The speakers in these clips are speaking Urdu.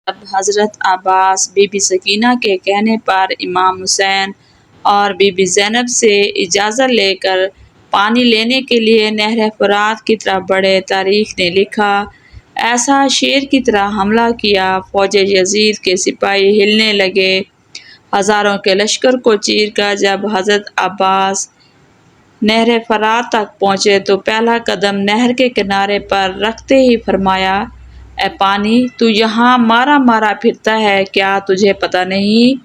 اب حضرت عباس بی بی سکینہ کے کہنے پر امام حسین اور بی بی زینب سے اجازت لے کر پانی لینے کے لیے نہر فرات کی طرف بڑھے۔ تاریخ نے لکھا، ایسا شیر کی طرح حملہ کیا، فوج یزید کے سپاہی ہلنے لگے۔ ہزاروں کے لشکر کو چیر کر جب حضرت عباس نہر فرات تک پہنچے تو پہلا قدم نہر کے کنارے پر رکھتے ہی فرمایا، اے پانی، تو یہاں مارا مارا پھرتا ہے، کیا تجھے پتہ نہیں؟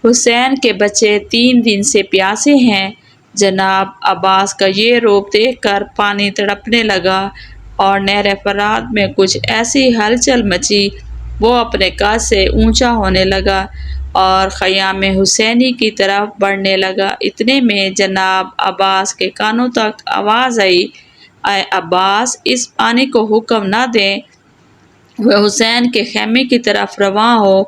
حسین کے بچے 3 دن سے پیاسے ہیں۔ جناب عباس کا یہ روپ دیکھ کر پانی تڑپنے لگا اور نہر فرات میں کچھ ایسی ہلچل مچی، وہ اپنے قد سے اونچا ہونے لگا اور خیام حسینی کی طرف بڑھنے لگا۔ اتنے میں جناب عباس کے کانوں تک آواز آئی، اے عباس، اس پانی کو حکم نہ دیں، وہ حسین کے خیمے کی طرف رواں ہو،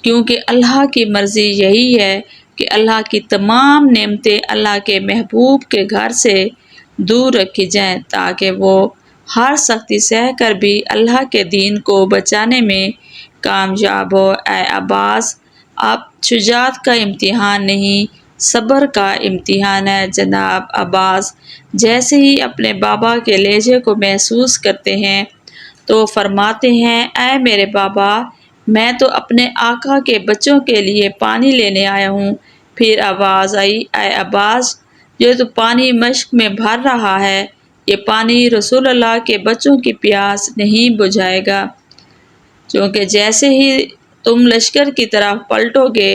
کیونکہ اللہ کی مرضی یہی ہے کہ اللہ کی تمام نعمتیں اللہ کے محبوب کے گھر سے دور رکھی جائیں تاکہ وہ ہر سختی سہ کر بھی اللہ کے دین کو بچانے میں کامیاب ہو۔ اے عباس، اب شجاعت کا امتحان نہیں، صبر کا امتحان ہے۔ جناب عباس جیسے ہی اپنے بابا کے لہجے کو محسوس کرتے ہیں تو فرماتے ہیں، اے میرے بابا، میں تو اپنے آقا کے بچوں کے لیے پانی لینے آیا ہوں۔ پھر آواز آئی، اے عباس، یہ تو پانی مشک میں بھر رہا ہے، یہ پانی رسول اللہ کے بچوں کی پیاس نہیں بجھائے گا، چونکہ جیسے ہی تم لشکر کی طرف پلٹو گے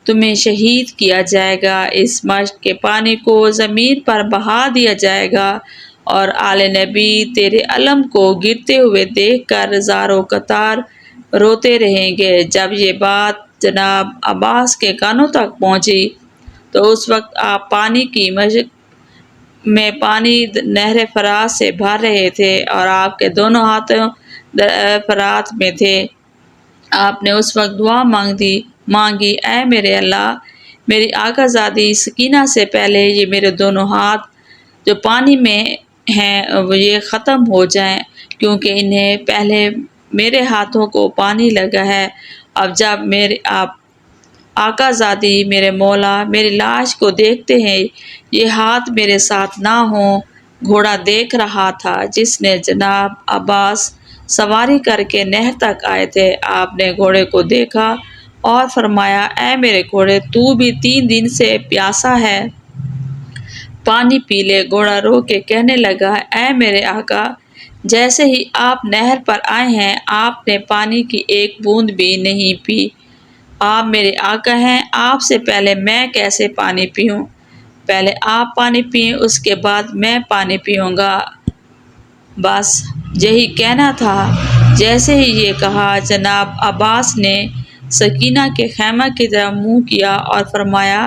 تمہیں شہید کیا جائے گا، اس مشک کے پانی کو زمین پر بہا دیا جائے گا اور آل نبی تیرے علم کو گرتے ہوئے دیکھ کر زار و قطار روتے رہیں گے۔ جب یہ بات جناب عباس کے کانوں تک پہنچی تو اس وقت آپ پانی کی مشک میں پانی نہر فرات سے بھر رہے تھے اور آپ کے دونوں ہاتھوں فرات میں تھے۔ آپ نے اس وقت دعا مانگی، اے میرے اللہ، میری آقا زادی سکینہ سے پہلے یہ میرے دونوں ہاتھ جو پانی میں ہیں وہ یہ ختم ہو جائیں، کیونکہ انہیں پہلے میرے ہاتھوں کو پانی لگا ہے۔ اب جب آپ آقا زادی میرے مولا میری لاش کو دیکھتے ہیں، یہ ہاتھ میرے ساتھ نہ ہوں۔ گھوڑا دیکھ رہا تھا جس نے جناب عباس سواری کر کے نہر تک آئے تھے۔ آپ نے گھوڑے کو دیکھا اور فرمایا، اے میرے گھوڑے، تو بھی 3 دن سے پیاسا ہے، پانی پی لے۔ گھوڑا رو کے کہنے لگا، اے میرے آقا، جیسے ہی آپ نہر پر آئے ہیں آپ نے پانی کی ایک بوند بھی نہیں پی۔ آپ میرے آقا ہیں، آپ سے پہلے میں کیسے پانی پیوں؟ پہلے آپ پانی پئیں، اس کے بعد میں پانی پیوں گا۔ بس یہی کہنا تھا۔ جیسے ہی یہ کہا جناب عباس نے سکینہ کے خیمہ کی طرف منہ کیا اور فرمایا،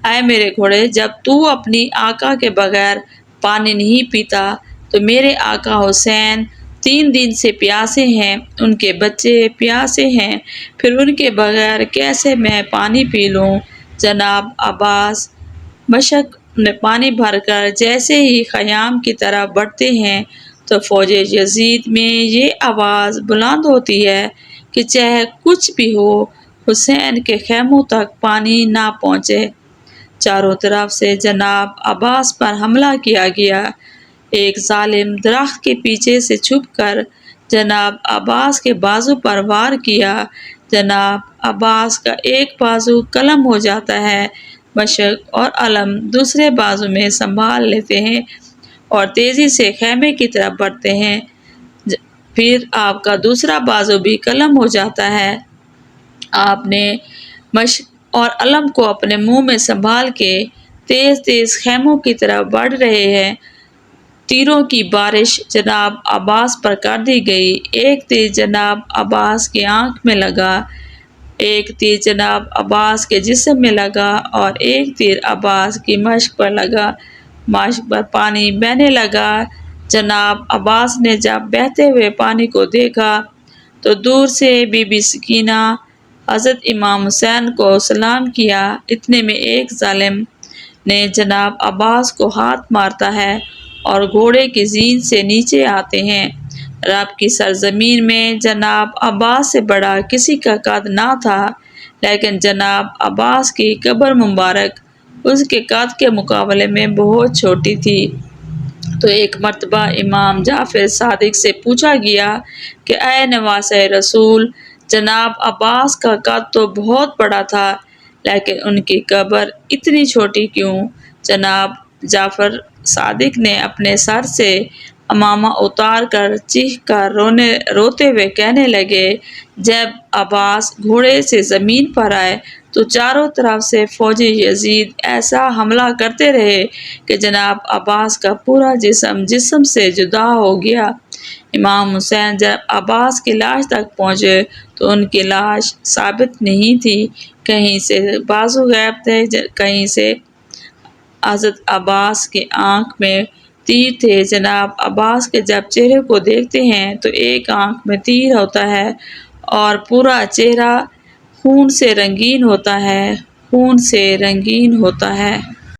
اے میرے گھوڑے، جب تو اپنی آقا کے بغیر پانی نہیں پیتا تو میرے آقا حسین 3 دن سے پیاسے ہیں، ان کے بچے پیاسے ہیں، پھر ان کے بغیر کیسے میں پانی پی لوں؟ جناب عباس مشک میں پانی بھر کر جیسے ہی خیام کی طرف بڑھتے ہیں تو فوج یزید میں یہ آواز بلند ہوتی ہے کہ چاہے کچھ بھی ہو، حسین کے خیموں تک پانی نہ پہنچے۔ چاروں طرف سے جناب عباس پر حملہ کیا گیا۔ ایک ظالم درخت کے پیچھے سے چھپ کر جناب عباس کے بازو پر وار کیا۔ جناب عباس کا ایک بازو قلم ہو جاتا ہے، مشک اور علم دوسرے بازو میں سنبھال لیتے ہیں اور تیزی سے خیمے کی طرف بڑھتے ہیں۔ پھر آپ کا دوسرا بازو بھی قلم ہو جاتا ہے۔ آپ نے مشک اور علم کو اپنے منہ میں سنبھال کے تیز تیز خیموں کی طرف بڑھ رہے ہیں۔ تیروں کی بارش جناب عباس پر کر دی گئی۔ ایک تیر جناب عباس کی آنکھ میں لگا، ایک تیر جناب عباس کے جسم میں لگا اور ایک تیر عباس کی مشک پر لگا۔ مشک پر پانی بہنے لگا۔ جناب عباس نے جب بہتے ہوئے پانی کو دیکھا تو دور سے بی بی سکینہ حضرت امام حسین کو سلام کیا۔ اتنے میں ایک ظالم نے جناب عباس کو ہاتھ مارتا ہے اور گھوڑے کی زین سے نیچے آتے ہیں۔ رب کی سرزمین میں جناب عباس سے بڑا کسی کا قد نہ تھا، لیکن جناب عباس کی قبر مبارک اس کے قد کے مقابلے میں بہت چھوٹی تھی۔ تو ایک مرتبہ امام جعفر صادق سے پوچھا گیا کہ اے نواسۂ رسول، جناب عباس کا قد تو بہت بڑا تھا، لیکن ان کی قبر اتنی چھوٹی کیوں؟ جناب جعفر صادق نے اپنے سر سے عمامہ اتار کر چیخ کر روتے ہوئے کہنے لگے، جب عباس گھوڑے سے زمین پر آئے تو چاروں طرف سے فوجی یزید ایسا حملہ کرتے رہے کہ جناب عباس کا پورا جسم سے جدا ہو گیا۔ امام حسین جب عباس کی لاش تک پہنچے تو ان کی لاش ثابت نہیں تھی، کہیں سے بازو غائب تھے، کہیں سے حضرت عباس کی آنکھ میں تیر تھے۔ جناب عباس کے جب چہرے کو دیکھتے ہیں تو ایک آنکھ میں تیر ہوتا ہے اور پورا چہرہ خون سے رنگین ہوتا ہے۔